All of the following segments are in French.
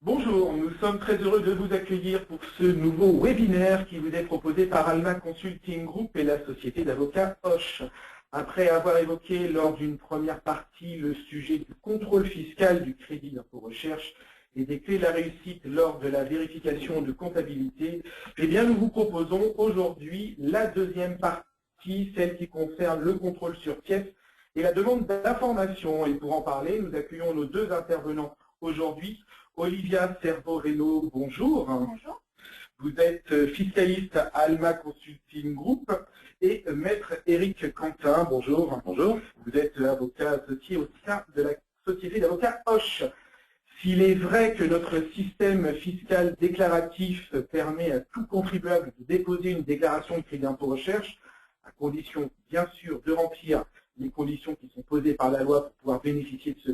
Bonjour, nous sommes très heureux de vous accueillir pour ce nouveau webinaire qui vous est proposé par Alma Consulting Group et la société d'avocats Hoche. Après avoir évoqué lors d'une première partie le sujet du contrôle fiscal du crédit d'impôt recherche et des clés de la réussite lors de la vérification de comptabilité, eh bien nous vous proposons aujourd'hui la deuxième partie, celle qui concerne le contrôle sur pièces et la demande d'information. Et pour en parler, nous accueillons nos deux intervenants aujourd'hui. Olivia Servoreno, bonjour. Bonjour. Vous êtes fiscaliste à Alma Consulting Group et maître Éric Quentin, bonjour. Bonjour. Vous êtes avocat associé au sein de la société d'avocats Hoche. S'il est vrai que notre système fiscal déclaratif permet à tout contribuable de déposer une déclaration de crédit d'impôt recherche, à condition bien sûr de remplir les conditions qui sont posées par la loi pour pouvoir bénéficier de ce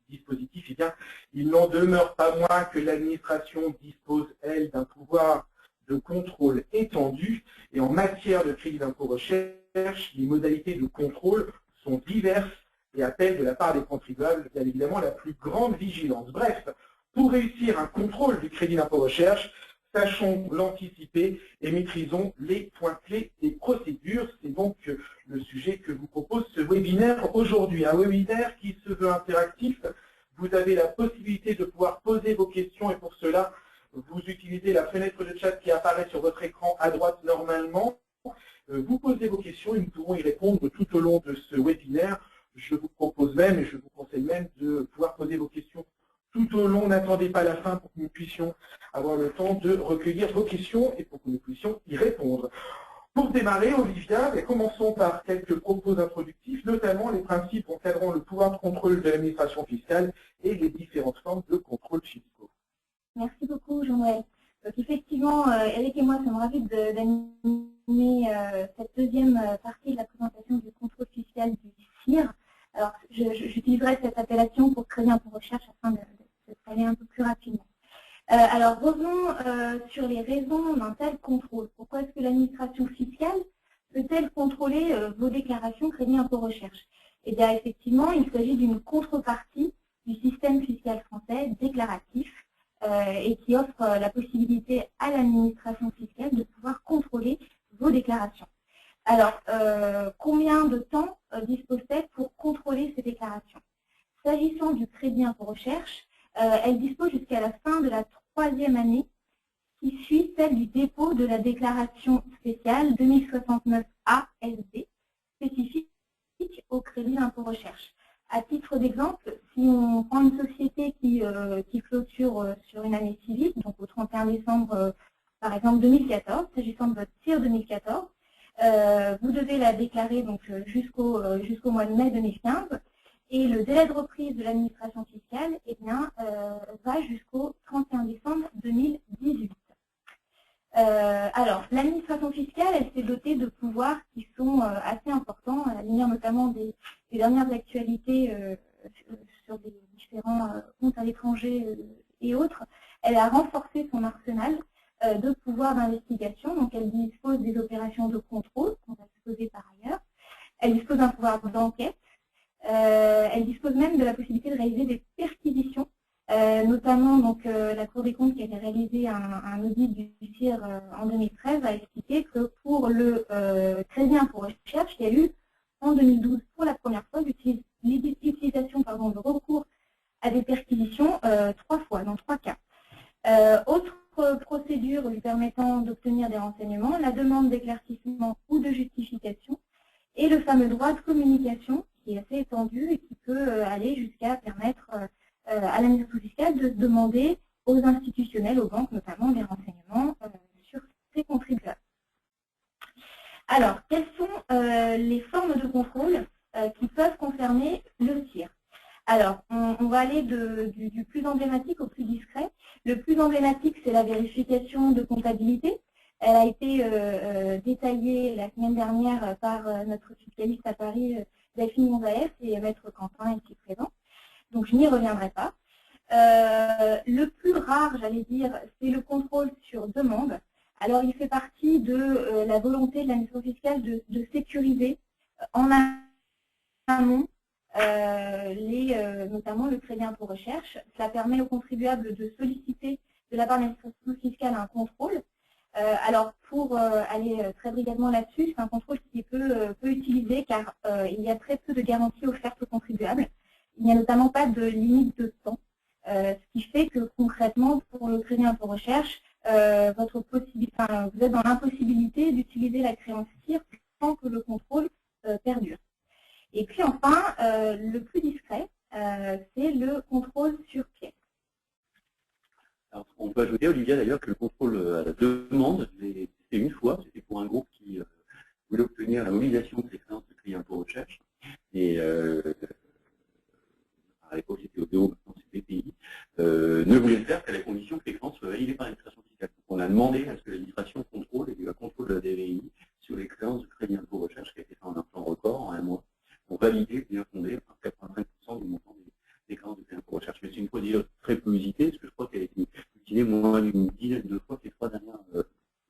dispositif, eh bien, il n'en demeure pas moins que l'administration dispose, elle, d'un pouvoir de contrôle étendu. Et en matière de crédit d'impôt recherche, les modalités de contrôle sont diverses et appellent de la part des contribuables, bien évidemment, la plus grande vigilance. Bref, pour réussir un contrôle du crédit d'impôt recherche, sachons l'anticiper et maîtrisons les points clés des procédures. C'est donc le sujet que vous propose ce webinaire aujourd'hui. Un webinaire qui se veut interactif. Vous avez la possibilité de pouvoir poser vos questions et pour cela, vous utilisez la fenêtre de chat qui apparaît sur votre écran à droite normalement. Vous posez vos questions et nous pourrons y répondre tout au long de ce webinaire. Je vous propose même et je vous conseille même de pouvoir poser vos questions tout au long. N'attendez pas la fin pour que nous puissions avoir le temps de recueillir vos questions et pour que nous puissions y répondre. Pour démarrer, Olivia, commençons par quelques propos introductifs, notamment les principes encadrant le pouvoir de contrôle de l'administration fiscale et les différentes formes de contrôle fiscaux. Merci beaucoup, Jean-Noël. Donc effectivement, Eric et moi sommes ravis d'animer cette deuxième partie de la présentation du contrôle fiscal du CIR. Alors, j'utiliserai cette appellation pour créer un peu de recherche afin de aller un peu plus rapidement. Alors, revenons sur les raisons d'un tel contrôle. Pourquoi est-ce que l'administration fiscale peut-elle contrôler vos déclarations crédit impôt recherche? Eh bien, effectivement, il s'agit d'une contrepartie du système fiscal français déclaratif et qui offre la possibilité à l'administration fiscale de pouvoir contrôler vos déclarations. Alors, combien de temps dispose-t-elle pour contrôler ces déclarations? S'agissant du crédit impôt recherche, elle dispose jusqu'à la fin de la troisième année qui suit celle du dépôt de la déclaration spéciale 2069 ASD spécifique au crédit d'impôt recherche. À titre d'exemple, si on prend une société qui clôture sur une année civile, donc au 31 décembre, par exemple 2014, s'agissant de votre CIR 2014, vous devez la déclarer donc jusqu'au mois de mai 2015 et le délai de reprise de l'administration fiscale eh bien, va jusqu'au 31 décembre 2018. Alors, l'administration fiscale, elle s'est dotée de pouvoirs qui sont assez importants, à la lumière notamment des dernières actualités sur des différents comptes à l'étranger et autres. Elle a renforcé son arsenal de pouvoirs d'investigation, donc elle dispose des opérations de contrôle, qu'on va exposer par ailleurs. Elle dispose d'un pouvoir d'enquête. Elle dispose même de la possibilité de réaliser des perquisitions. Notamment, donc, la Cour des comptes qui avait réalisé un audit du CIR en 2013 a expliqué que pour le crédit impôt recherche, il y a eu en 2012 pour la première fois l'utilisation de recours à des perquisitions 3 fois, dans 3 cas. Autre procédure lui permettant d'obtenir des renseignements, la demande d'éclaircissement ou de justification et le fameux droit de communication qui est assez étendu et qui peut aller jusqu'à permettre à l'administration fiscale de demander aux institutionnels, aux banques notamment, des renseignements sur ces contribuables. Alors, quelles sont les formes de contrôle qui peuvent concerner le CIR? Alors, on va aller du plus emblématique au plus discret. Le plus emblématique, c'est la vérification de comptabilité. Elle a été détaillée la semaine dernière par notre fiscaliste à Paris, Delphine Gonzalez, et maître Quentin ici présent. Donc, je n'y reviendrai pas. Le plus rare, j'allais dire, c'est le contrôle sur demande. Alors, il fait partie de la volonté de l'administration fiscale de sécuriser en amont notamment le crédit impôt recherche. Cela permet aux contribuables de solliciter de la part de l'administration fiscale un contrôle. Alors pour aller très brièvement là-dessus, c'est un contrôle qui est peu utilisé car il y a très peu de garanties offertes aux contribuables. Il n'y a notamment pas de limite de temps, ce qui fait que concrètement pour le crédit impôt recherche, vous êtes dans l'impossibilité d'utiliser la créance CIR sans que le contrôle perdure. Et puis enfin, le plus discret, c'est le contrôle sur pièce. Alors, on peut ajouter, Olivia, d'ailleurs, que le contrôle à la demande, c'était une fois, c'était pour un groupe qui voulait obtenir la mobilisation de ses créances de crédit impôt recherche. Et à l'époque, c'était ODO, maintenant c'est BPI, ne voulait le faire qu'à la condition que les créances soient validées par l'administration fiscale. Donc, on a demandé à ce que l'administration contrôle, et le contrôle de la DVI, sur les créances de crédit impôt recherche, qui a été fait en un temps record, en un mois, pour valider, bien fondé, par 85% du montant des créances de crédit impôt recherche. Mais c'est une procédure très peu usitée, parce que je crois qu'elle a été utilisée moins d'une dizaine de fois ces 3 dernières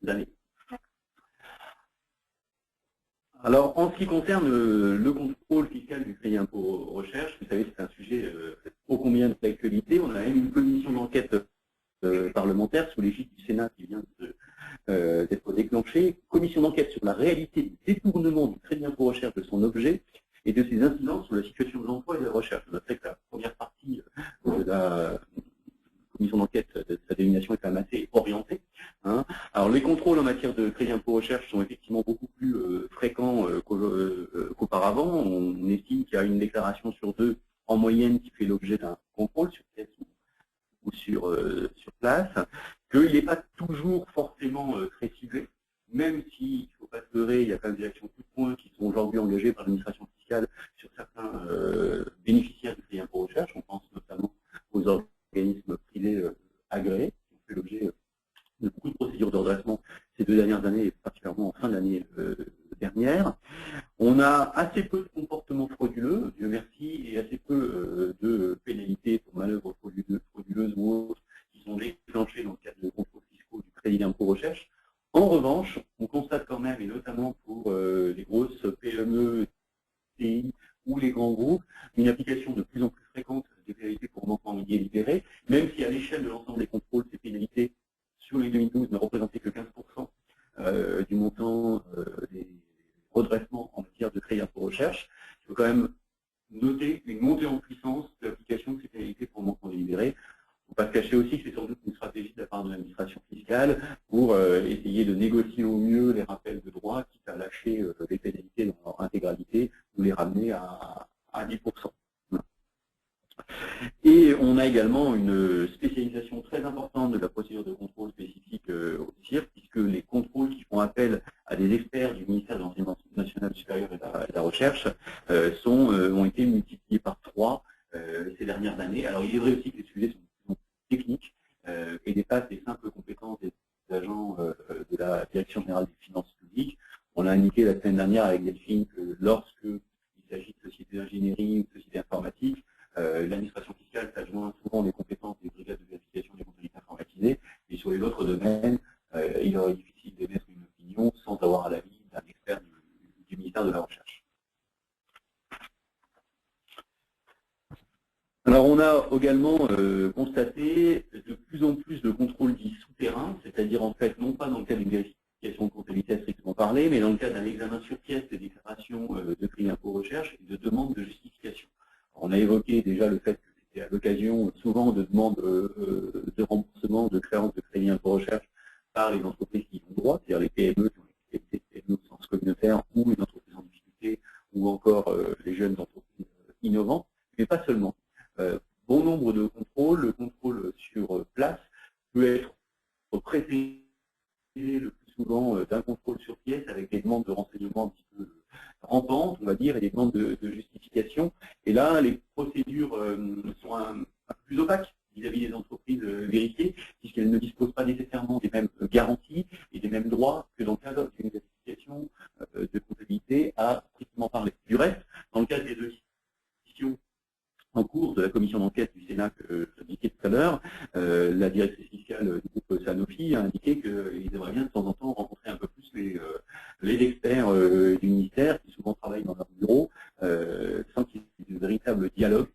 années. Alors, en ce qui concerne le contrôle fiscal du crédit impôt recherche, vous savez, c'est un sujet ô combien d'actualité. On a même une commission d'enquête parlementaire sous l'égide du Sénat qui vient d'être déclenchée. Commission d'enquête sur la réalité du détournement du crédit impôt recherche de son objet et de ses incidences sur la situation de l'emploi et de la recherche. Je noterai que la première partie de la commission d'enquête de sa dénomination est quand même assez orientée. Hein. Alors les contrôles en matière de crédit impôt recherche sont effectivement beaucoup plus fréquents qu'auparavant. On estime qu'il y a une déclaration sur 2 en moyenne qui fait l'objet d'un contrôle sur pièce ou sur place, qu'il n'est pas toujours forcément très ciblé, même s'il ne faut pas se leurrer, il y a quand même des actions coup de poing qui sont aujourd'hui engagées par l'administration fiscale sur certains bénéficiaires du crédit impôt recherche. On pense notamment aux organismes privés agréés qui ont fait l'objet de beaucoup de procédures de redressement ces 2 dernières années et particulièrement en fin d'année dernière. On a assez peu de comportements frauduleux, Dieu merci, et assez peu de pénalités pour manœuvres frauduleuses ou autres qui sont déclenchées dans le cadre de contrôles fiscaux du crédit d'impôt recherche. En revanche, on constate quand même, et notamment pour les grosses PME, TI ou les grands groupes, une application de plus en plus fréquente des pénalités pour manquement délibéré, même si à l'échelle de l'ensemble des contrôles, ces pénalités sur les 2012 ne représentaient que 15% du montant des redressements en matière de crédit impôt recherche. Il faut quand même noter une montée en puissance de l'application de ces pénalités pour manquement délibéré. Il ne faut pas se cacher aussi que c'est sans doute une stratégie de la part de l'administration fiscale pour essayer de négocier au mieux les rappels de droit, quitte à lâcher les pénalités dans leur intégralité ou les ramener à 10%. Et on a également une spécialisation très importante de la procédure de contrôle spécifique au CIR, puisque les contrôles qui font appel à des experts du ministère de l'Enseignement national supérieur et de la recherche ont été multipliés par 3 ces dernières années. Alors il est vrai aussi que les sujets sont techniques et dépassent les simples compétences des agents de la Direction générale des finances publiques. On a indiqué la semaine dernière avec Delphine que lorsqu'il s'agit de sociétés d'ingénierie ou de sociétés informatiques, l'administration fiscale s'adjoint souvent des compétences des brigades de vérification des comptabilités informatisées, et sur les autres domaines, il est difficile d'émettre une opinion sans avoir l'avis d'un expert du ministère de la Recherche. Alors on a également constaté de plus en plus de contrôles dits souterrains, c'est-à-dire en fait non pas dans le cadre d'une vérification de comptabilité à strictement parler, mais dans le cadre d'un examen sur pièce des déclarations de crédit impôt recherche et de demande de justification. On a évoqué déjà le fait que c'était à l'occasion souvent de demandes de remboursement de créances de crédit impôt recherche par les entreprises qui ont droit, c'est-à-dire les PME qui ont été PME au sens communautaire ou les entreprises en difficulté ou encore les jeunes entreprises innovantes, mais pas seulement. Bon nombre de contrôles, le contrôle sur place peut être précédé le plus souvent d'un contrôle sur pièce avec des demandes de renseignements un petit peu rampantes, on va dire, et des demandes de justification. Et là, les procédures sont un peu plus opaques vis-à-vis des entreprises vérifiées, puisqu'elles ne disposent pas nécessairement des mêmes garanties et des mêmes droits que dans le cadre d'une vérification de comptabilité à strictement parler. Du reste, dans le cadre des 2 questions en cours de la commission d'enquête du Sénat que j'indiquais tout à l'heure, la directrice fiscale du groupe Sanofi a indiqué qu'ils aimeraient bien de temps en temps rencontrer un peu plus les experts du ministère qui souvent travaillent dans leur bureau sans qu'il y ait de véritable dialogue,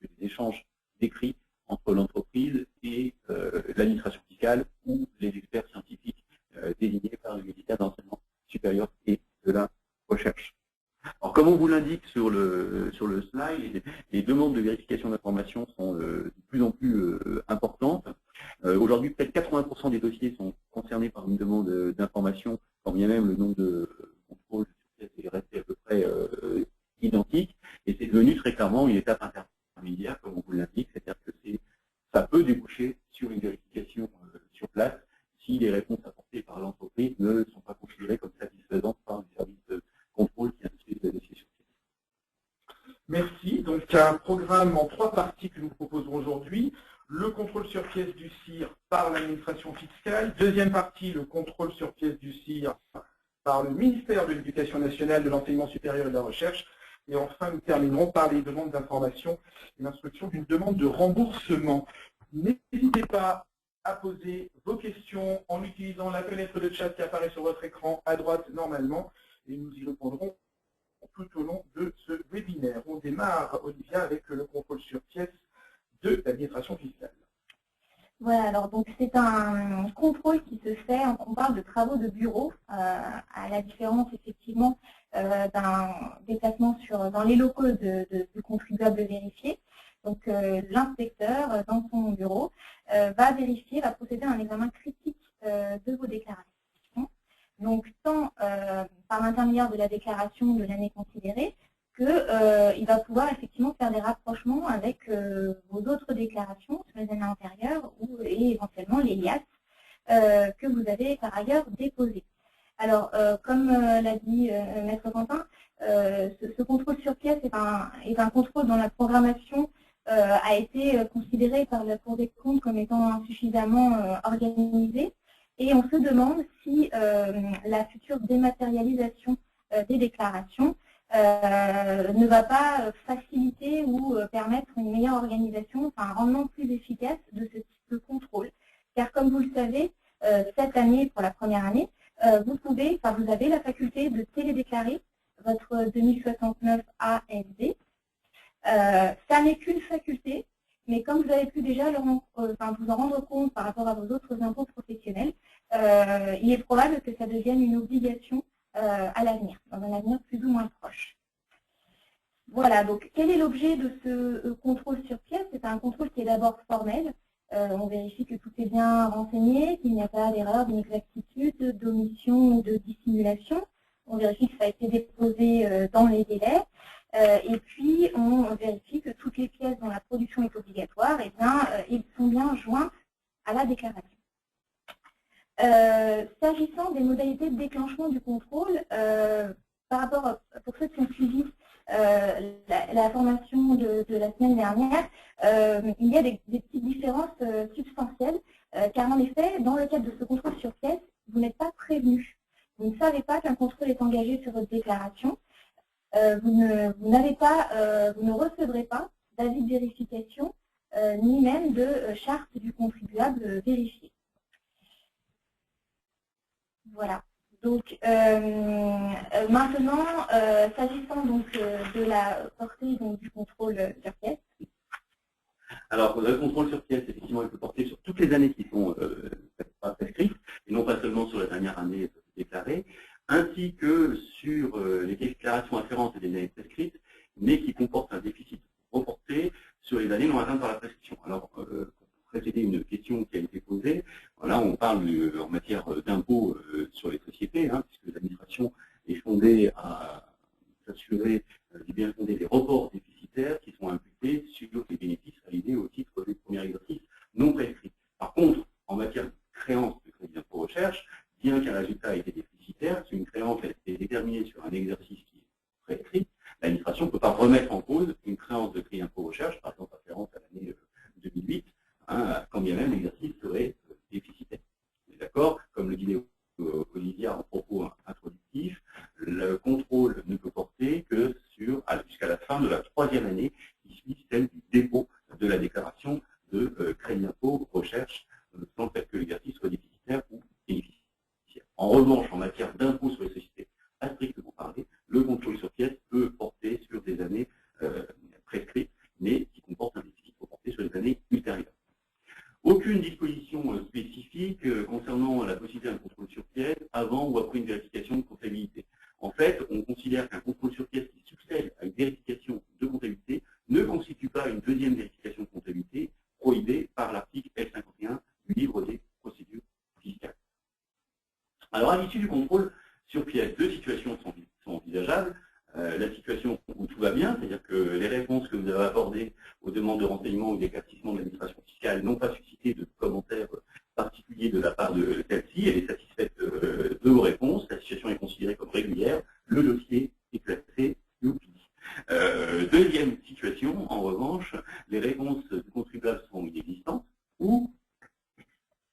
des échanges d'écrits entre l'entreprise et l'administration fiscale ou les experts scientifiques désignés par le ministère de l'Enseignement supérieur et de la recherche. Alors, comme on vous l'indique sur le slide, les demandes de vérification d'informations sont de plus en plus importantes. Aujourd'hui, peut-être 80% des dossiers sont concernés par une demande d'information, quand bien même le nombre de contrôles est resté à peu près identique. Et c'est devenu très clairement une étape intermédiaire, comme on vous l'indique, c'est-à-dire que ça peut déboucher sur une vérification sur place si les réponses apportées par l'entreprise ne sont pas considérées comme satisfaisantes par les services de contrôle qui instruisent la dossier sur pièce. Merci. Donc, un programme en 3 parties que nous proposons aujourd'hui. Le contrôle sur pièce du CIR par l'administration fiscale. Deuxième partie, le contrôle sur pièce du CIR par le ministère de l'Éducation nationale, de l'Enseignement supérieur et de la Recherche. Et enfin, nous terminerons par les demandes d'information et l'instruction d'une demande de remboursement. N'hésitez pas à poser vos questions en utilisant la fenêtre de chat qui apparaît sur votre écran à droite normalement, et nous y répondrons tout au long de ce webinaire. On démarre, Olivia, avec le contrôle sur pièce de l'administration fiscale. Voilà, alors donc c'est un contrôle qui se fait, on parle de travaux de bureau, à la différence effectivement d'un déplacement dans les locaux du contribuable vérifié. Donc l'inspecteur dans son bureau va vérifier, va procéder à un examen critique de vos déclarations. Donc tant par l'intermédiaire de la déclaration de l'année considérée, qu'il va pouvoir effectivement faire des rapprochements avec vos autres déclarations sur les années antérieures et éventuellement les liasses que vous avez par ailleurs déposées. Alors, comme l'a dit Maître Quentin, ce contrôle sur pièce est un contrôle dont la programmation a été considérée par la Cour des comptes comme étant insuffisamment organisée. Et on se demande si la future dématérialisation des déclarations ne va pas faciliter ou permettre une meilleure organisation, enfin un rendement plus efficace de ce type de contrôle. Car comme vous le savez, cette année, pour la première année, vous avez la faculté de télédéclarer votre 2069 ASD. Ça n'est qu'une faculté, mais comme vous avez pu déjà vous en rendre compte par rapport à vos autres impôts professionnels, il est probable que ça devienne une obligation à l'avenir, dans un avenir plus ou moins proche. Voilà, donc quel est l'objet de ce contrôle sur pièce? C'est un contrôle qui est d'abord formel. On vérifie que tout est bien renseigné, qu'il n'y a pas d'erreur, d'inexactitude, d'omission ou de dissimulation. On vérifie que ça a été déposé dans les délais. Et puis, on vérifie que toutes les pièces dont la production est obligatoire, eh bien, ils sont bien joints à la déclaration. S'agissant des modalités de déclenchement du contrôle, pour ceux qui ont suivi la formation de la semaine dernière, il y a des petites différences substantielles, car en effet, dans le cadre de ce contrôle sur pièce, vous n'êtes pas prévenu. Vous ne savez pas qu'un contrôle est engagé sur votre déclaration. Vous ne recevrez pas d'avis de vérification, ni même de charte du contribuable vérifié. Voilà. Donc maintenant, s'agissant donc de la portée du contrôle sur pièce. Alors, le contrôle sur pièce, effectivement, il peut porter sur toutes les années qui sont pas prescrites, et non pas seulement sur la dernière année déclarée, ainsi que sur les déclarations afférentes des années prescrites, mais qui comportent un déficit reporté sur les années non atteintes par la prescription. Alors, pour précéder une question qui a été posée, voilà, on parle en matière d'impôt sur les sociétés, hein, puisque l'administration est fondée à s'assurer du bien fondé des reports déficitaires qui sont imputés sur les bénéfices réalisés au titre du premier exercice non prescrit. Par contre, en matière de créance de crédit d'impôt recherche, bien qu'un résultat ait été déficitaire, si une créance a été déterminée sur un exercice qui est prescrit, l'administration ne peut pas remettre en cause une créance de crédit d'impôt recherche, par exemple afférente à l'année 2008, hein, quand bien même l'exercice serait déficitaire. D'accord? Comme le disait Olivia en propos introductif, le contrôle ne peut porter que jusqu'à la fin de la 3e année qui suit celle du la déclaration de crédit d'impôt recherche, sans le fait que l'exercice soit déficitaire ou bénéficiaire. En revanche, en matière d'impôt sur les sociétés, à strictement parler, le contrôle sur pièces peut porter sur des années prescrites, mais qui comportent un déficit pour porter sur les années ultérieures. Aucune disposition spécifique concernant la possibilité d'un contrôle sur pièce avant ou après une vérification de comptabilité. En fait, on considère qu'un contrôle sur pièce qui succède à une vérification de comptabilité ne constitue pas une deuxième vérification de comptabilité prohibée par l'article L51 du livre des procédures fiscales. Alors, à l'issue du contrôle sur pièce, deux situations sont envisageables. La situation où tout va bien, c'est-à-dire que les réponses que vous avez abordées aux demandes de renseignement ou d'éclaircissement de l'administration fiscale n'ont pas suscité de commentaires particuliers de la part de celle-ci. Elle est satisfaite de vos réponses. La situation est considérée comme régulière. Le dossier est classé UPI. Deuxième situation, en revanche, les réponses du contribuable sont inexistantes ou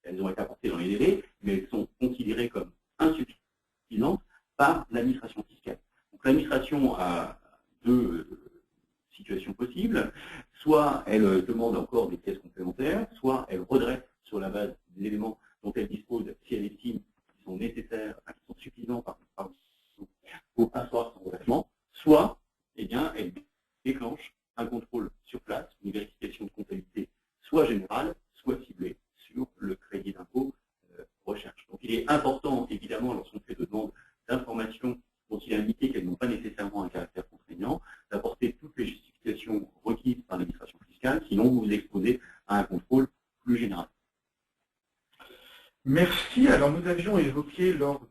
elles ont été apportées dans les délais, mais elles sont considérées comme insuffisantes par l'administration fiscale. Donc l'administration a deux situations possibles. Soit elle demande encore des pièces complémentaires, soit elle redresse sur la base des éléments dont elle dispose si elle estime qu'ils sont nécessaires, qui sont suffisants pour asseoir son redressement, soit eh bien, elle déclenche un contrôle sur place, une vérification de comptabilité soit générale, soit ciblée sur le crédit d'impôt recherche. Donc il est important, évidemment, lorsqu'on fait de demandes d'informations dont il est indiqué qu'elles n'ont pas nécessairement un caractère contraignant, d'apporter toutes les justifications requises par l'administration fiscale, sinon vous vous exposez à un contrôle plus général. Merci. Alors nous avions évoqué lors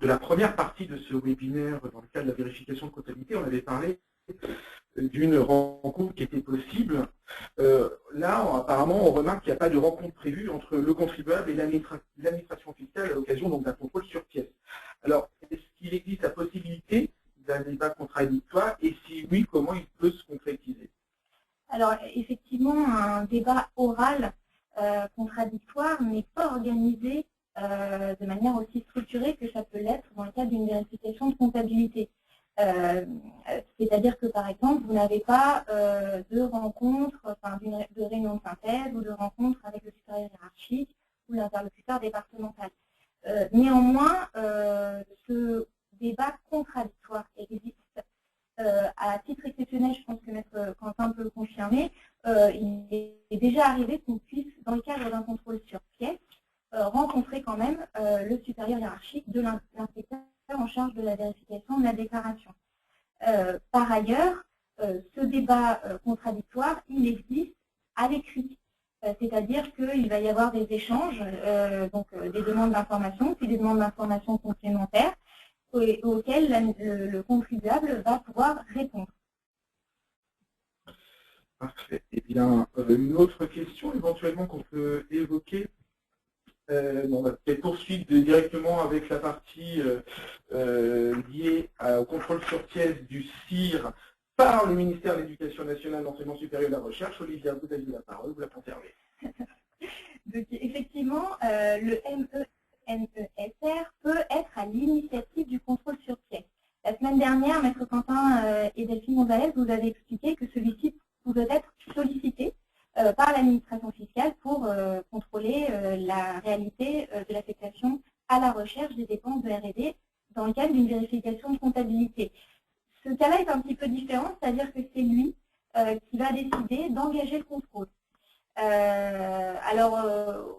de la première partie de ce webinaire, dans le cadre de la vérification de comptabilité, on avait parlé d'une rencontre qui était possible. Là, apparemment, on remarque qu'il n'y a pas de rencontre prévue entre le contribuable et l'administration fiscale à l'occasion d'un contrôle sur pièce. Alors, est-ce qu'il existe la possibilité d'un débat contradictoire et si oui, comment il peut se concrétiser? Alors, effectivement, un débat oral contradictoire n'est pas organisé de manière aussi structurée que ça peut l'être dans le cadre d'une vérification de comptabilité. C'est-à-dire que, par exemple, vous n'avez pas de rencontre, enfin, de réunion de synthèse ou de rencontre avec le supérieur hiérarchique ou l'interlocuteur départemental. Néanmoins, ce débat contradictoire existe. À titre exceptionnel, je pense que Maître Quentin peut le confirmer, il est déjà arrivé qu'on puisse, dans le cadre d'un contrôle sur pièce, rencontrer quand même le supérieur hiérarchique de l'inspecteur en charge de la vérification de la déclaration. Par ailleurs, ce débat contradictoire, il existe à l'écrit. C'est-à-dire qu'il va y avoir des échanges, donc des demandes d'information, puis des demandes d'information complémentaires auxquelles le contribuable va pouvoir répondre. Parfait. Eh bien, une autre question éventuellement qu'on peut évoquer. On va peut-être poursuivre directement avec la partie liée au contrôle sur pièce du CIR par le ministère de l'Éducation nationale, de l'enseignement supérieur et de la recherche. Olivia, vous avez la parole, vous la conservez. Donc, effectivement, le MENESR peut être à l'initiative du contrôle sur pièce. La semaine dernière, Maître Quentin et Delphine Gonzalez vous avez expliqué que celui-ci pouvait être sollicité par l'administration fiscale pour contrôler la réalité de l'affectation à la recherche des dépenses de R&D dans le cadre d'une vérification de comptabilité. Ce cas-là est un petit peu différent, c'est-à-dire que c'est lui qui va décider d'engager le contrôle. Alors,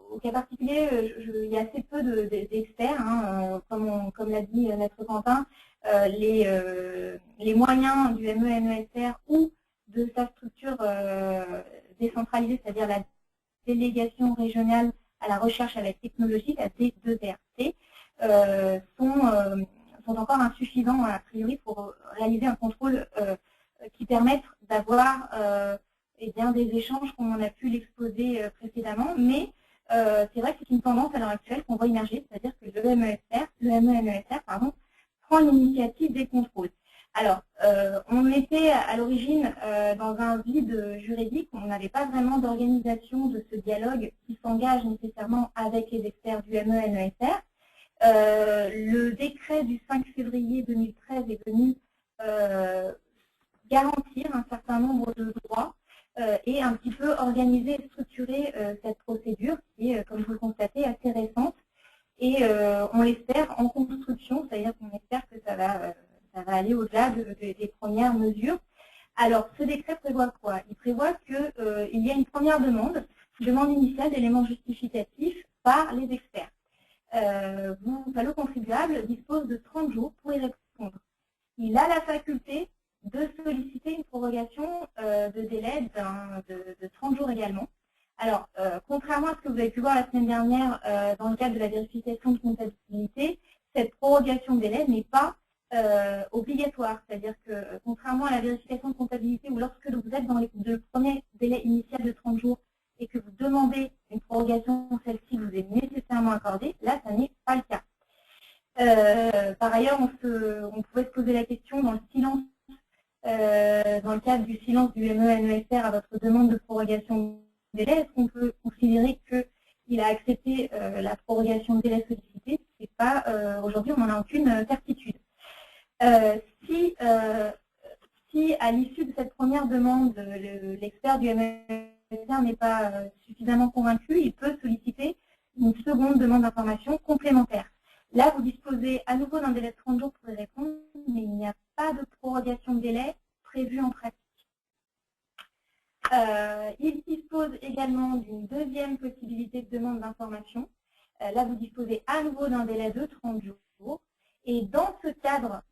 au cas particulier, il y a assez peu d'experts, hein, comme l'a dit Maître Quentin, les moyens du MENESR ou de sa structure décentralisée, c'est-à-dire la délégation régionale à la recherche à la technologie, la D2RT, sont encore insuffisants a priori pour réaliser un contrôle qui permette d'avoir des échanges comme on a pu l'exposer précédemment, mais c'est vrai que c'est une tendance à l'heure actuelle qu'on voit émerger, c'est-à-dire que le MENESR prend l'initiative des contrôles. Alors, on était à l'origine dans un vide juridique, on n'avait pas vraiment d'organisation de ce dialogue qui s'engage nécessairement avec les experts du MENESR. Le décret du 5 février 2013 est venu garantir un certain nombre de droits et un petit peu organiser et structurer cette procédure qui est, comme vous le constatez, assez récente. Et on l'espère en construction, c'est-à-dire qu'on espère que ça va aller au-delà des premières mesures. Alors, ce décret prévoit quoi? Il prévoit qu'il y a une première demande initiale d'éléments justificatifs par les experts. Le contribuable dispose de 30 jours pour y répondre. Il a la faculté de solliciter une prorogation de délai de 30 jours également. Alors, contrairement à ce que vous avez pu voir la semaine dernière dans le cadre de la vérification de comptabilité, cette prorogation de délai n'est pas obligatoire. C'est-à-dire que, contrairement à la vérification de comptabilité, où lorsque vous êtes dans le premier délai initial de 30 jours et que vous demandez une prorogation, celle-ci vous est nécessairement accordée, là, ça n'est pas le cas. Par ailleurs, on pouvait se poser la question dans le silence, dans le cadre du silence du MENESR à votre demande de prorogation de délai, est-ce qu'on peut considérer qu'il a accepté la prorogation de délai sollicitée? C'est pas, aujourd'hui, on n'en a aucune certitude. Si à l'issue de cette première demande, l'expert du MENESR n'est pas suffisamment convaincu, il peut solliciter une seconde demande d'information complémentaire. Là, vous disposez à nouveau d'un délai de 30 jours pour y répondre, mais il n'y a pas de prorogation de délai prévue en pratique. Il dispose également d'une deuxième possibilité de demande d'information. Là, vous disposez à nouveau d'un délai de 30 jours. Et dans ce cadre,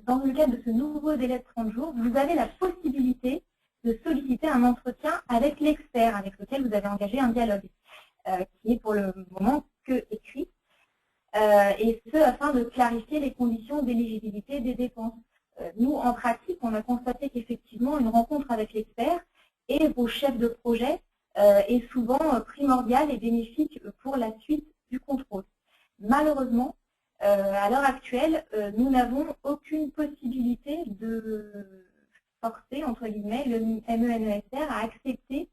dans le cadre de ce nouveau délai de 30 jours, vous avez la possibilité de solliciter un entretien avec l'expert avec lequel vous avez engagé un dialogue, qui est pour le moment que écrit. Et ce, afin de clarifier les conditions d'éligibilité des dépenses. Nous, en pratique, on a constaté qu'effectivement, une rencontre avec l'expert et vos chefs de projet est souvent primordiale et bénéfique pour la suite du contrôle. Malheureusement, à l'heure actuelle, nous n'avons aucune possibilité de forcer, entre guillemets, le MENESR à accepter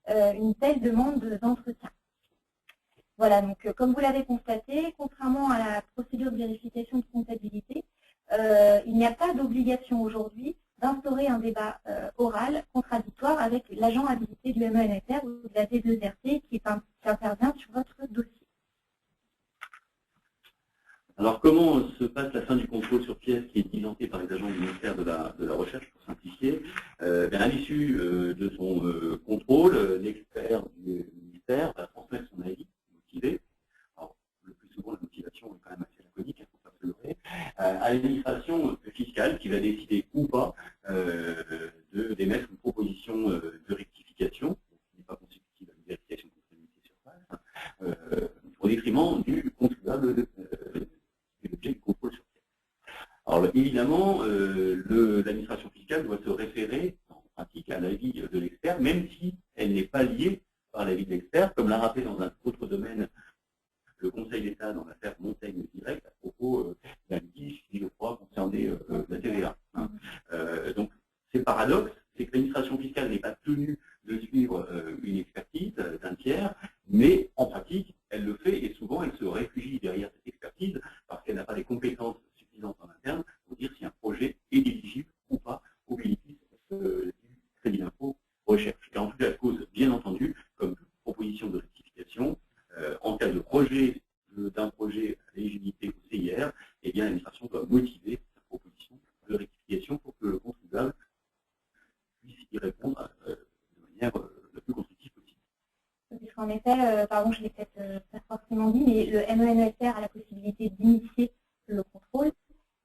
une telle demande d'entretien. Voilà, donc comme vous l'avez constaté, contrairement à la procédure de vérification de comptabilité, il n'y a pas d'obligation aujourd'hui d'instaurer un débat oral contradictoire avec l'agent habilité du MENESR ou de la D2RT qui intervient sur votre dossier. Alors, comment se passe la fin du contrôle sur pièce qui est diligentée par les agents du ministère de la Recherche, pour simplifier? À l'issue de son contrôle, l'expert du ministère va transmettre son avis motivé. Alors, le plus souvent, la motivation est quand même assez laconique, il ne faut pas se leurrer, à l'administration fiscale qui va décider ou pas d'émettre une proposition de rectification, qui n'est pas consécutive à une vérification de comptabilité sur place, au détriment du contribuable l'objet du contrôle sur pièce. Alors évidemment, l'administration fiscale doit se référer en pratique à l'avis de l'expert, même si elle n'est pas liée par l'avis de l'expert, comme l'a rappelé dans un autre domaine le Conseil d'État dans l'affaire Montaigne Direct à propos d'un litige qui, je crois, concernait la TVA. Donc, c'est paradoxe, c'est que l'administration fiscale n'est pas tenue de suivre une expertise d'un tiers, mais en pratique, elle le fait et souvent elle se réfugie derrière cette expertise parce qu'elle n'a pas les compétences suffisantes en interne pour dire si un projet est éligible ou pas au bénéfice du crédit d'impôt recherche. Et en tout cas, la cause, bien entendu, comme toute proposition de rectification, en cas de rejet d'un projet à l'éligibilité au CIR, eh bien l'administration doit motiver sa proposition de rectification pour que le contribuable puisse y répondre de manière la plus constructive possible. Puisqu'en effet, pardon, je l'ai peut-être pas forcément dit, mais le MENESR a la possibilité d'initier le contrôle,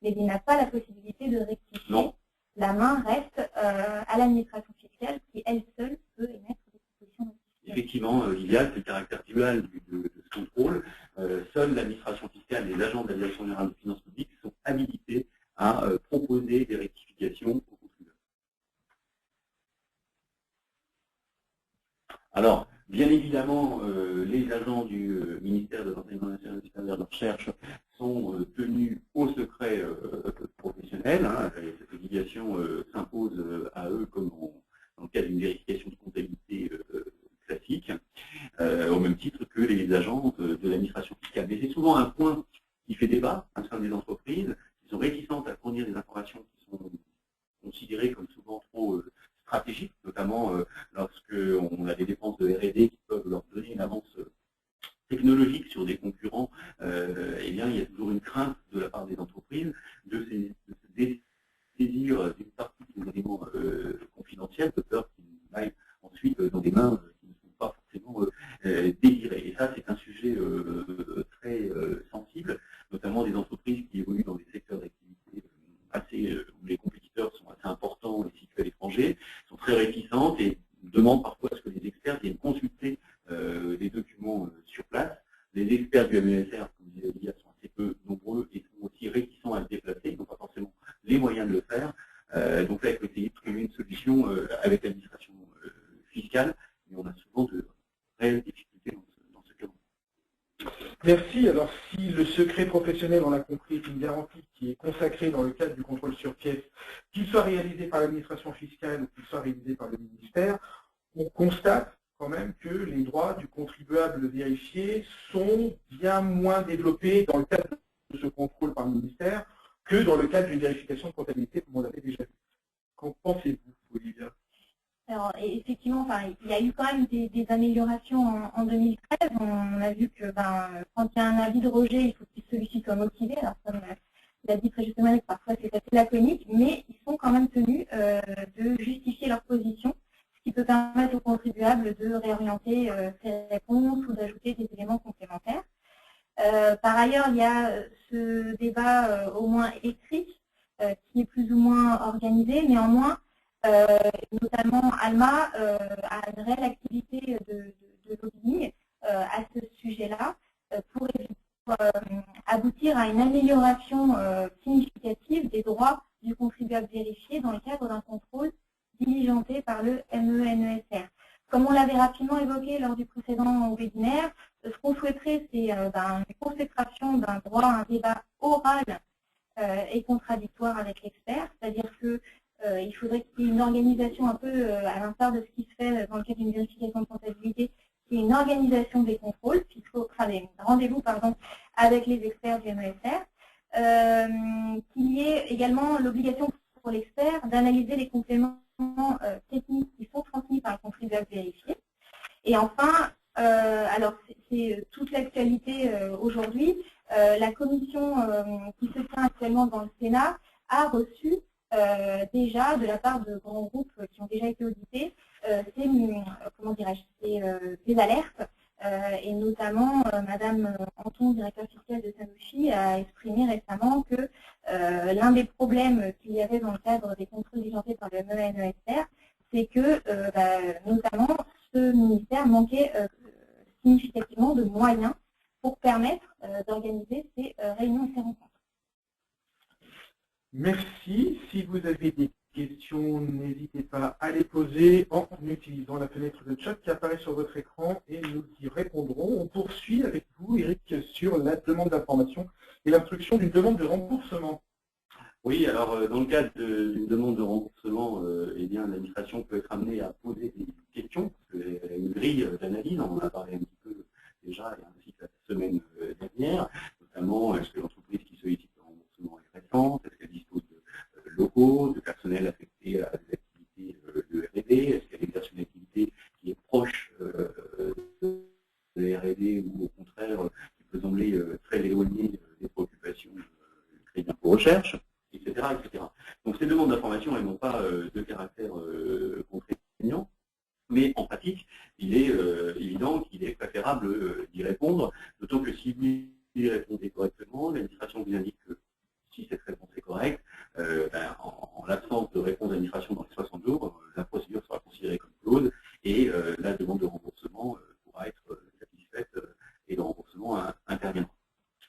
mais il n'a pas la possibilité de rectifier. Non. La main reste à l'administration fiscale qui, elle seule, peut émettre des propositions de rectification. Effectivement, Liliane, c'est le caractère dual de ce contrôle. Seule l'administration fiscale et les agents de la Direction générale des finances publiques sont habilités à proposer des rectifications aux contribuables. Alors, bien évidemment, les agents du ministère de l'Enseignement national supérieur de recherche sont tenus au secret professionnel. Cette obligation s'impose à eux comme dans le cas d'une vérification de comptabilité classique, au même titre que les agents de l'administration fiscale. Mais c'est souvent un point qui fait débat au sein des entreprises qui sont réticentes à fournir des informations qui sont considérées comme souvent trop stratégiques, notamment a des dépenses de R&D qui peuvent leur donner une avance technologique sur des concurrents, eh bien, il y a toujours une crainte de la part des entreprises de se dessaisir d'une partie des éléments confidentiels, de peur qu'ils aillent ensuite dans des mains qui ne sont pas forcément désirées. Et ça, c'est un sujet très sensible, notamment des entreprises qui évoluent dans des secteurs d'activité où les compétiteurs sont assez importants et situés à l'étranger, sont très réticentes et demandent parfois à ce que les experts viennent consulter des documents sur place. Les experts du MESR, comme vous l'avez dit, sont assez peu nombreux et sont aussi réticents à se déplacer, ils n'ont pas forcément les moyens de le faire. Donc là, il faut essayer de trouver une solution avec l'administration fiscale, mais on a souvent de réelles difficultés dans ce cas. Merci. Alors, si le secret professionnel, on l'a compris, est une garantie qui est consacrée dans le cadre du contrôle sur pièce, qu'il soit réalisé par l'administration fiscale ou qu'il soit réalisé par le ministère, on constate quand même que les droits du contribuable vérifié sont bien moins développés dans le cadre de ce contrôle par le ministère que dans le cadre d'une vérification de comptabilité, comme on l'avait déjà vu. Qu'en pensez-vous, Olivia? Alors, effectivement, il y a eu quand même des améliorations en 2013. On a vu que quand il y a un avis de rejet, il faut que celui-ci soit motivé. Alors, comme l'a dit très justement, parfois c'est assez laconique, mais ils sont quand même tenus de justifier leur position, ce qui peut permettre aux contribuables de réorienter ses réponses ou d'ajouter des éléments complémentaires. Par ailleurs, il y a ce débat au moins écrit qui est plus ou moins organisé. Néanmoins, notamment Alma a une réelle activité de lobbying à ce sujet-là pour aboutir à une amélioration significative des droits du contribuable vérifié dans le cadre d'un contrôle diligenté par le MENESR. Comme on l'avait rapidement évoqué lors du précédent webinaire, ce qu'on souhaiterait, c'est une consécration d'un droit à un débat oral et contradictoire avec l'expert, c'est-à-dire que il faudrait qu'il y ait une organisation un peu à l'instar de ce qui se fait dans le cadre d'une vérification de comptabilité, qui est une organisation des contrôles, des rendez-vous avec les experts du MESR, qu'il y ait également l'obligation pour l'expert d'analyser les compléments techniques qui sont transmis par le contribuable vérifié. Et enfin, alors c'est toute l'actualité aujourd'hui, la commission qui se tient actuellement dans le Sénat a reçu déjà de la part de grands groupes qui ont déjà été audités des alertes et notamment Madame Anton, directeur fiscal de Sanofi, a exprimé récemment que l'un des problèmes qu'il y avait dans le cadre des contrôles diligentés par le MENESR, c'est que notamment ce ministère manquait significativement de moyens pour permettre d'organiser ces réunions et ces rencontres. Merci. Si vous avez des questions, n'hésitez pas à les poser en utilisant la fenêtre de chat qui apparaît sur votre écran et nous y répondrons. On poursuit avec vous, Eric, sur la demande d'information et l'instruction d'une demande de remboursement. Oui, alors dans le cadre d'une demande de remboursement, eh bien l'administration peut être amenée à poser des questions, parce qu'elle a une grille d'analyse, on en a parlé un petit peu déjà ainsi que la semaine dernière, notamment est-ce que l'entreprise qui sollicite le remboursement est récente, est-ce qu'elle dispose de locaux, de personnel affecté à des activités de R&D, est-ce qu'elle exerce une activité qui est proche de R&D ou au contraire qui peut sembler très éloignée des préoccupations du crédit d'impôt recherche, etc., etc. Donc ces demandes d'information, elles n'ont pas de caractère contraignant, mais en pratique, il est évident qu'il est préférable d'y répondre, d'autant que si vous y répondez correctement, l'administration vous indique que si cette réponse est correcte, en l'absence de réponse d'administration dans les 60 jours, la procédure sera considérée comme close et la demande de remboursement pourra être satisfaite et le remboursement interviendra.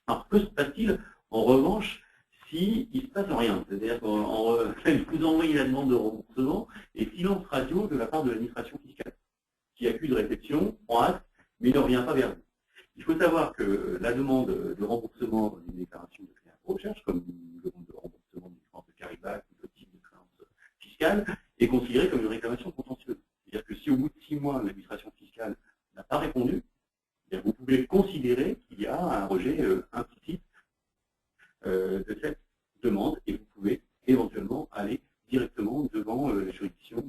Alors que se passe-t-il en revanche s'il ne se passe rien? C'est-à-dire que vous envoyez la demande de remboursement et silence radio de la part de l'administration fiscale, qui accuse réception, prend acte, mais ne revient pas vers vous. Il faut savoir que la demande de remboursement dans une déclaration de créance de recherche, comme une demande de remboursement d'une créance de carryback ou de type de créance fiscale, est considérée comme une réclamation contentieuse. C'est-à-dire que si au bout de 6 mois, l'administration fiscale n'a pas répondu, vous pouvez considérer qu'il y a un rejet implicite de cette demande et vous pouvez éventuellement aller directement devant la juridiction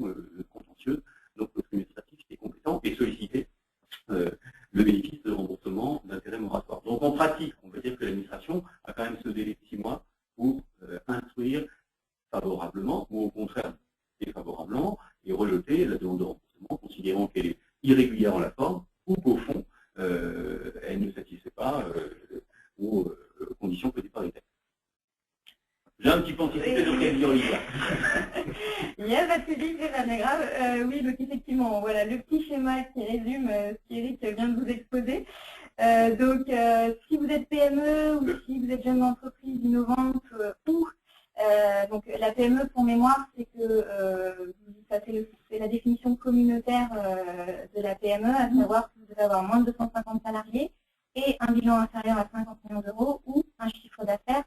contentieuse, donc votre administratif qui est compétent temps et solliciter le bénéfice de remboursement d'intérêts moratoires. Donc en pratique, on peut dire que l'administration a quand même ce délai de 6 mois pour instruire favorablement ou au contraire défavorablement et rejeter la demande de remboursement, considérant qu'elle est irrégulière en la forme ou qu'au fond, elle ne satisfait pas aux conditions posées par les textes. J'ai un petit peu anticipé de quel dire Olivia. Il n'y a pas de souci, c'est pas grave. Oui, donc effectivement, voilà le petit schéma qui résume ce qu'Éric vient de vous exposer. Si vous êtes PME ou si vous êtes jeune entreprise innovante donc la PME pour mémoire, c'est que ça c'est la définition communautaire de la PME, à savoir que vous devez avoir moins de 250 salariés et un bilan inférieur à 50 millions d'euros ou un chiffre d'affaires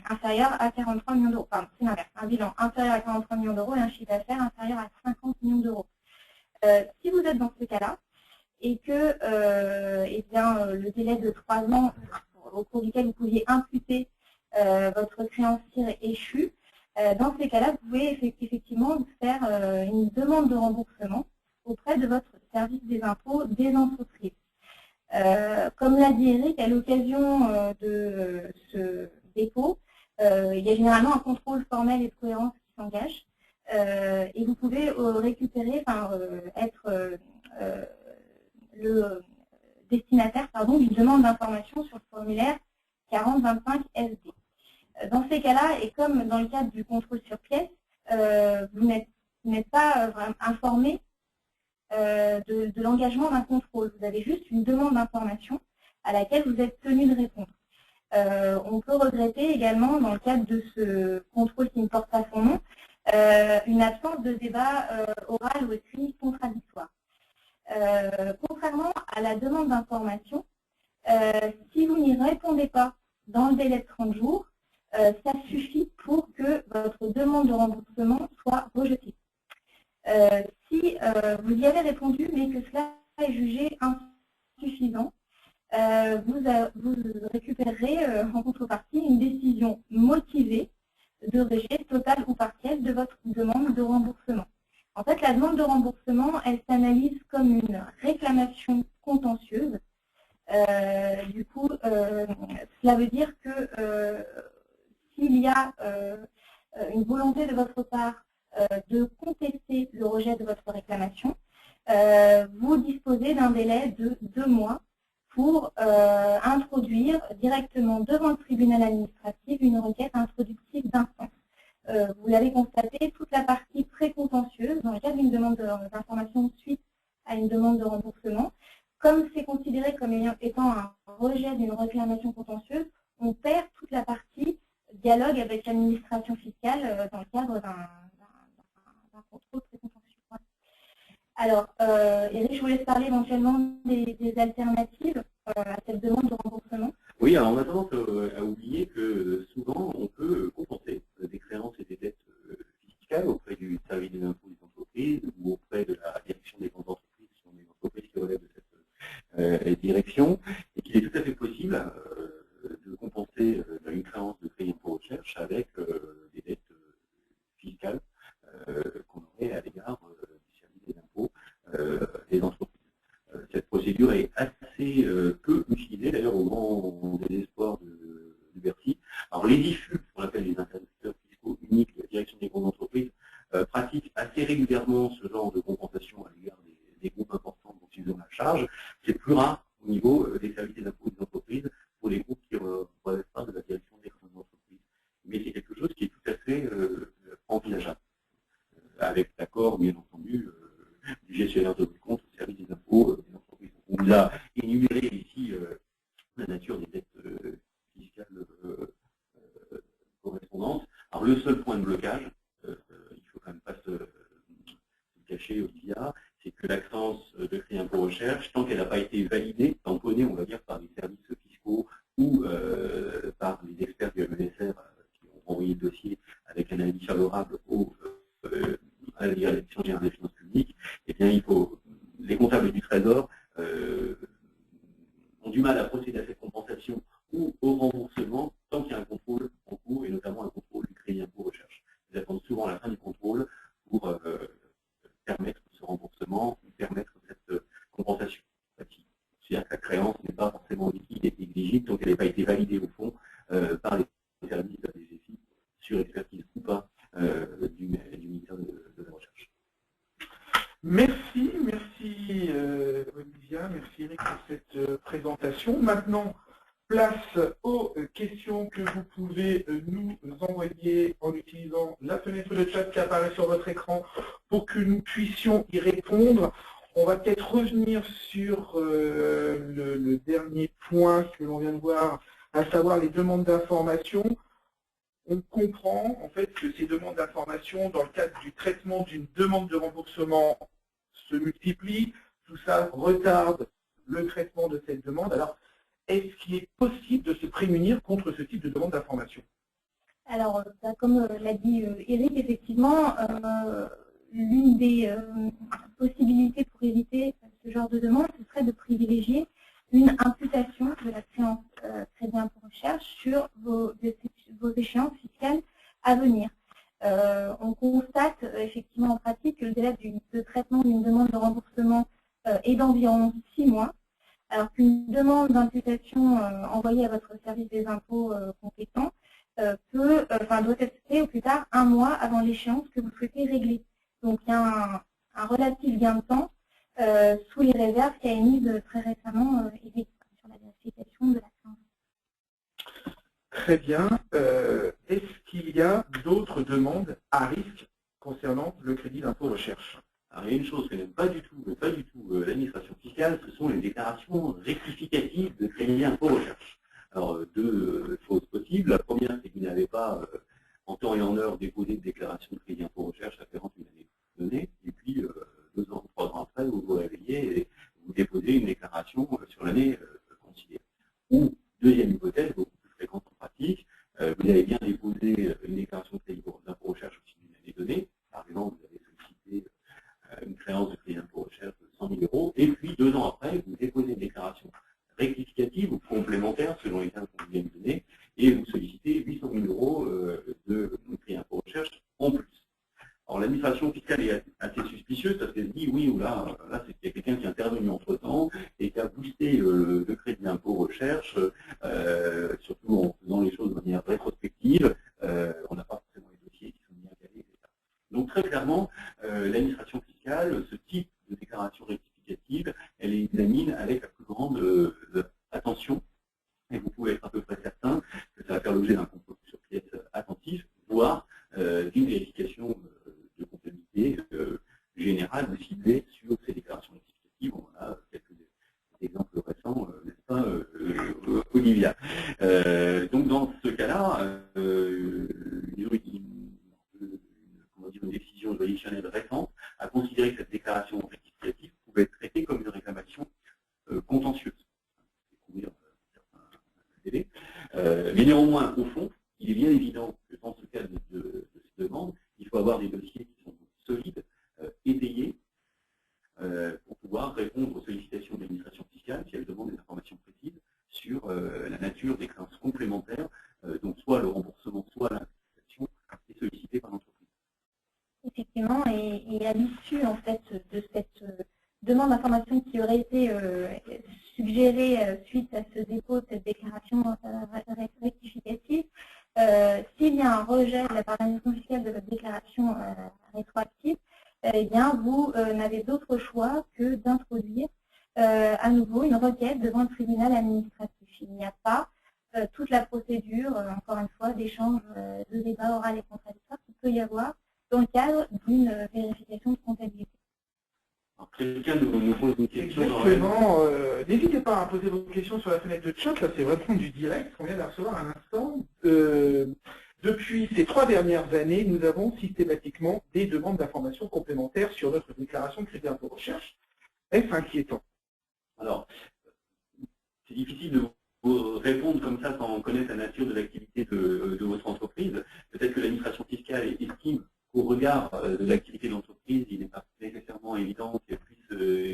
inférieur à 43 millions d'euros. Enfin, c'est l'inverse, un bilan inférieur à 43 millions d'euros et un chiffre d'affaires inférieur à 50 millions d'euros. Si vous êtes dans ce cas-là et que le délai de 3 ans au cours duquel vous pouviez imputer votre créancier échu, dans ces cas-là, vous pouvez effectivement faire une demande de remboursement auprès de votre service des impôts des entreprises. Comme l'a dit Eric, à l'occasion de ce dépôt, il y a généralement un contrôle formel et de cohérence qui s'engage et vous pouvez récupérer, être le destinataire d'une demande d'information sur le formulaire 4025 SD. Dans ces cas-là, et comme dans le cadre du contrôle sur pièce, vous n'êtes pas informé de l'engagement d'un contrôle. Vous avez juste une demande d'information à laquelle vous êtes tenu de répondre. On peut regretter également, dans le cadre de ce contrôle qui ne porte pas son nom, une absence de débat oral ou écrit contradictoire. Contrairement à la demande d'information, si vous n'y répondez pas dans le délai de 30 jours, ça suffit pour que votre demande de remboursement soit rejetée. Si vous y avez répondu, mais que cela est jugé insuffisant, vous récupérerez en contrepartie une décision motivée de rejet total ou partiel de votre demande de remboursement. En fait, la demande de remboursement, elle s'analyse comme une réclamation contentieuse. Du coup, cela veut dire que s'il y a une volonté de votre part de contester le rejet de votre réclamation, vous disposez d'un délai de 2 mois pour introduire directement devant le tribunal administratif une requête introductive d'instance. Vous l'avez constaté, toute la partie précontentieuse, dans le cadre d'une demande d'information suite à une demande de remboursement, comme c'est considéré comme étant un rejet d'une réclamation contentieuse, on perd toute la partie dialogue avec l'administration fiscale dans le cadre d'un contrôle précontentieux. Alors, Eric, je vous laisse parler éventuellement des alternatives à cette demande de remboursement. Oui, alors on a tendance à oublier que souvent on peut compenser des créances et des dettes fiscales auprès du service des impôts des entreprises ou auprès de la direction des grandes entreprises, si on est une entreprise qui relève de cette direction, et qu'il est tout à fait possible de compenser une créance de crédit impôt recherche avec des dettes fiscales qu'on aurait à l'égard du service des impôts des entreprises. Cette procédure est assez peu utilisée, d'ailleurs au grand désespoir de Bercy. Alors les IFU, qu'on appelle les interlocuteurs fiscaux uniques de la direction des grandes entreprises, pratiquent assez régulièrement ce genre de compensation à l'égard des groupes importants dont ils ont la charge. C'est plus rare au niveau des services des impôts des entreprises pour les groupes qui ne relèvent pas de la direction des grandes entreprises. Mais c'est quelque chose qui est tout à fait envisageable, avec l'accord, bien entendu, du gestionnaire de compte au service des impôts des entreprises. On vous a énuméré ici la nature des dettes fiscales correspondantes. Alors le seul point de blocage, il ne faut quand même pas se cacher, Olivia, c'est que la créance de crédit impôt recherche, tant qu'elle n'a pas été validée, tamponnée, on va dire, par les services fiscaux ou par les experts du MNSR qui ont envoyé le dossier avec un avis favorable à la direction générale des finances publiques, eh bien, les comptables du Trésor ont du mal à procéder à cette compensation ou au remboursement tant qu'il y a un contrôle en cours, et notamment un contrôle du crédit impôt recherche. Ils attendent souvent la fin du contrôle pour permettre ce remboursement ou permettre inéligible tant qu'elle n'a pas été validée au fond par les services de la DGFiP sur expertise ou pas du ministère de la Recherche. Merci Olivia, merci Eric pour cette présentation. Maintenant, place aux questions que vous pouvez nous envoyer en utilisant la fenêtre de chat qui apparaît sur votre écran pour que nous puissions y répondre. On va peut-être revenir sur le dernier point que l'on vient de voir, à savoir les demandes d'information. On comprend en fait que ces demandes d'information, dans le cadre du traitement d'une demande de remboursement, se multiplient. Tout ça retarde le traitement de cette demande. Alors, est-ce qu'il est possible de se prémunir contre ce type de demande d'information? Alors, comme l'a dit Eric, effectivement, l'une des possibilités pour éviter ce genre de demande, ce serait de privilégier une imputation de la créance crédit impôt recherche sur vos échéances fiscales à venir. On constate effectivement en pratique que le délai de traitement d'une demande de remboursement est d'environ 6 mois, alors qu'une demande d'imputation envoyée à votre service des impôts compétent doit être faite au plus tard 1 mois avant l'échéance que vous souhaitez régler. Donc il y a un relatif gain de temps sous les réserves qu'a émises très récemment Eric sur la vérification de la créance. Très bien. Est-ce qu'il y a d'autres demandes à risque concernant le crédit d'impôt recherche? Alors, il y a une chose que n'aime pas du tout l'administration fiscale, ce sont les déclarations rectificatives de crédit impôt recherche. Alors, deux choses possibles. La première, c'est que vous n'avez pas en temps et en heure déposé de déclaration de crédit impôt recherche afférente une année donnée, et puis 2 ans ou 3 ans après, vous vous réveillez et vous déposez une déclaration sur l'année considérée. Ou, deuxième hypothèse, beaucoup plus fréquente en pratique, vous avez bien déposé une déclaration de crédit d'impôt recherche au titre d'une année donnée. Par exemple, vous avez sollicité une créance de crédit d'impôt recherche de 100 000 €, et puis 2 ans après, vous déposez une déclaration rectificative ou complémentaire selon les termes qu'on vient de donner, et vous sollicitez 800 000 € de crédit d'impôt recherche en plus. Alors l'administration fiscale est assez suspicieuse parce qu'elle se dit oui ou là c'est qu'il y a quelqu'un qui est intervenu entre-temps et qui a boosté le crédit d'impôt recherche, surtout en faisant les choses de manière rétrospective. On n'a pas forcément les dossiers qui sont bien calés, etc. Donc très clairement, l'administration fiscale, ce type de déclaration rectificative, elle examine avec la plus grande attention, et vous pouvez être à peu près certain que ça va faire l'objet d'un contrôle sur pièce attentif, voire d'une vérification de comptabilité générale ou ciblée sur ces déclarations rectificatives. On a quelques exemples récents, n'est-ce pas, Olivia? Donc dans ce cas-là, une décision juridictionnelle récente a considéré que cette déclaration rectificative pouvait être traitée comme une réclamation contentieuse. Mais néanmoins, au fond, il est bien évident que dans ce cas de ces demandes, il faut avoir des dossiers qui sont solides, étayés, pour pouvoir répondre aux sollicitations de l'administration fiscale si elle demande des informations précises sur la nature des créances complémentaires, donc soit le remboursement, soit l'imputation est sollicité par l'entreprise. Effectivement, et à l'issue en fait de cette demande d'information qui aurait été suggérée suite à ce dépôt de cette déclaration rectificative, s'il y a un rejet de la part de l'administration fiscale de votre déclaration rétroactive, eh bien vous n'avez d'autre choix que d'introduire à nouveau une requête devant le tribunal administratif. Il n'y a pas toute la procédure, encore une fois, d'échange de débat oral et contradictoire qu'il peut y avoir dans le cadre d'une vérification de comptabilité. Alors, quelqu'un nous pose une question. Exactement. N'hésitez pas à poser vos questions sur la fenêtre de chat. Là, c'est vraiment du direct qu'on vient de recevoir à l'instant. Depuis ces 3 dernières années, nous avons systématiquement des demandes d'informations complémentaires sur notre déclaration de crédit d'impôt recherche. Est-ce inquiétant? Alors, c'est difficile de vous répondre comme ça sans connaître la nature de l'activité de votre entreprise. Peut-être que l'administration fiscale estime qu'au regard de l'activité de l'entreprise, il n'est pas nécessairement évident qu'elle puisse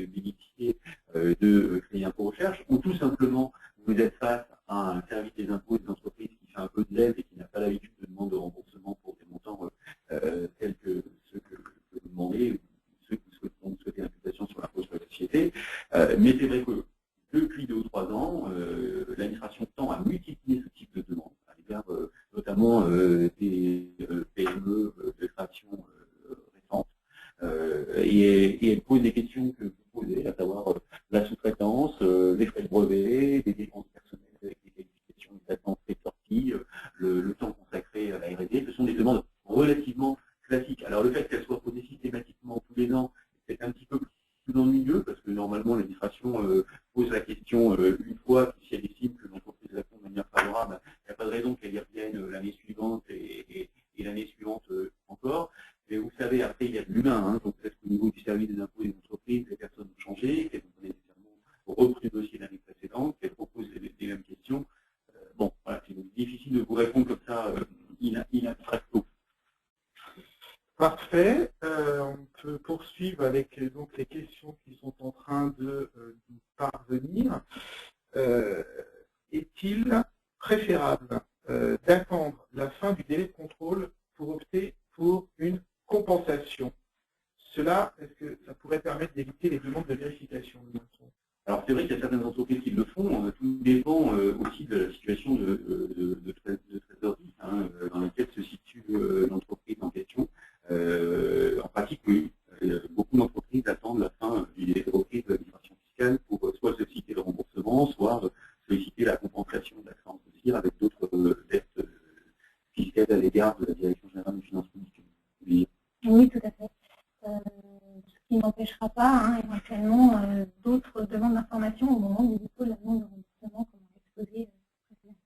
bénéficier de crédit d'impôt recherche, ou tout simplement vous êtes face à un service des impôts des entreprises qui fait un peu de lève et qui n'a pas l'habitude de demander de remboursement pour des montants tels que ceux que vous demandez, ou ceux que vous souhaitez l'imputation sur l'impôt sur la société. Mais c'est vrai que depuis 2 ou 3 ans, l'administration tend à multiplier ce type de demande, à l'égard notamment des PME de création récente. Et elle pose des questions que vous posez, à savoir la sous-traitance, les frais de brevet, les dépenses personnelles avec les qualifications, les attentes et sorties, le temps consacré à la R&D. Ce sont des demandes relativement classiques. Alors le fait qu'elles soient posées systématiquement tous les ans, c'est un petit peu plus ennuyeux, parce que normalement l'administration pose la question une fois, puis si elle estime que l'entreprise répond de manière favorable, il n'y a pas de raison qu'elle y revienne l'année suivante et l'année suivante encore. Mais vous savez, après, il y a de l'humain, hein, donc peut-être qu'au niveau du service des impôts et des entreprises, les personnes ont changé, qu'elles ont nécessairement repris le dossier l'année précédente, qu'elles proposent les mêmes questions. Bon, voilà, c'est difficile de vous répondre comme ça, in abstracto. Parfait. On peut poursuivre avec donc les questions qui sont en train de nous parvenir. Est-il préférable d'attendre la fin du délai de contrôle pour opter pour une compensation? Cela, est-ce que ça pourrait permettre d'éviter les demandes de vérification? Alors c'est vrai qu'il y a certaines entreprises qui le font, tout dépend aussi de la situation de trésorerie hein, dans laquelle se situe l'entreprise en question. En pratique, oui, beaucoup d'entreprises attendent la fin du délai de reprise de l'administration fiscale pour soit solliciter le remboursement, soit solliciter la compensation de la créance de CIR avec d'autres dettes fiscales à l'égard de la Direction générale des finances publiques. Oui, tout à fait. Ce qui n'empêchera pas hein, éventuellement d'autres demandes d'information au moment du dépôt de la demande de remboursement, comme on l'a exposé précédemment.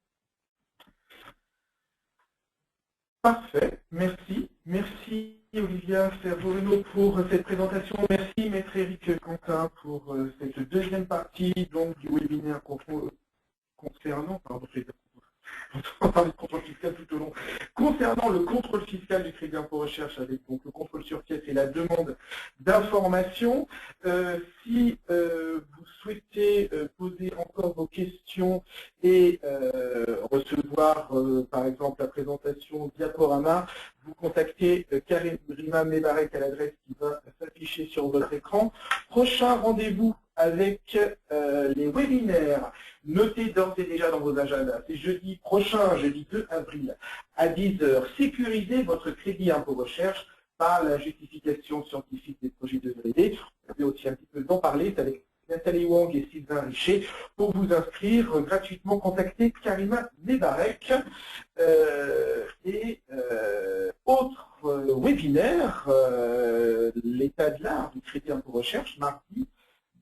Parfait, merci. Merci Olivia Servorino pour cette présentation. Merci Maître Éric Quentin pour cette deuxième partie donc, du webinaire concernant, pardon, on va parler de contrôle fiscal tout au long. Concernant le contrôle fiscal du crédit impôt recherche avec donc, le contrôle sur pièce et la demande d'information, si vous souhaitez poser encore vos questions et recevoir par exemple la présentation Diaporama, vous contactez Karima Mebarek à l'adresse qui va s'afficher sur votre écran. Prochain rendez-vous avec les webinaires. Notez d'ores et déjà dans vos agendas. C'est jeudi prochain, jeudi 2 avril, à 10 h. Sécurisez votre crédit impôt recherche par la justification scientifique des projets de R&D. On peut aussi un petit peu d'en parler. C'est avec Nathalie Wang et Sylvain Richer. Pour vous inscrire gratuitement, contactez Karima Mebarek. Autre webinaire, l'état de l'art du crédit impôt recherche, mardi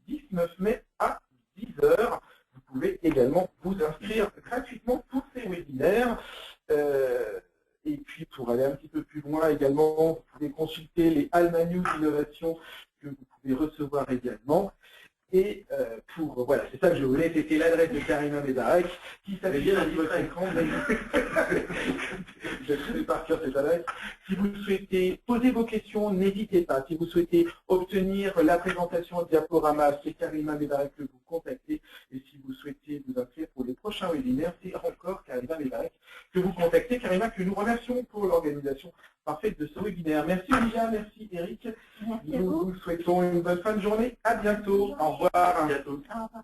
19 mai à 10 h. Vous pouvez également vous inscrire gratuitement pour ces webinaires. Et puis pour aller un petit peu plus loin également, vous pouvez consulter les Alma News Innovation que vous pouvez recevoir également. Et voilà, c'est ça que je voulais, c'était l'adresse de Karima Mebarek qui s'affiche sur votre écran. Je sais par cœur cette adresse. Si vous souhaitez poser vos questions, n'hésitez pas. Si vous souhaitez obtenir la présentation Diaporama, c'est Karima Mebarek que vous contactez. Et si vous souhaitez vous inscrire pour les prochains webinaires, c'est encore Karima Mebarek que vous contactez. Karima, que nous remercions pour l'organisation parfaite de ce webinaire. Merci Olivia, merci Eric. Merci nous vous souhaitons une bonne fin de journée. À bientôt. Au revoir. À bientôt. Au revoir.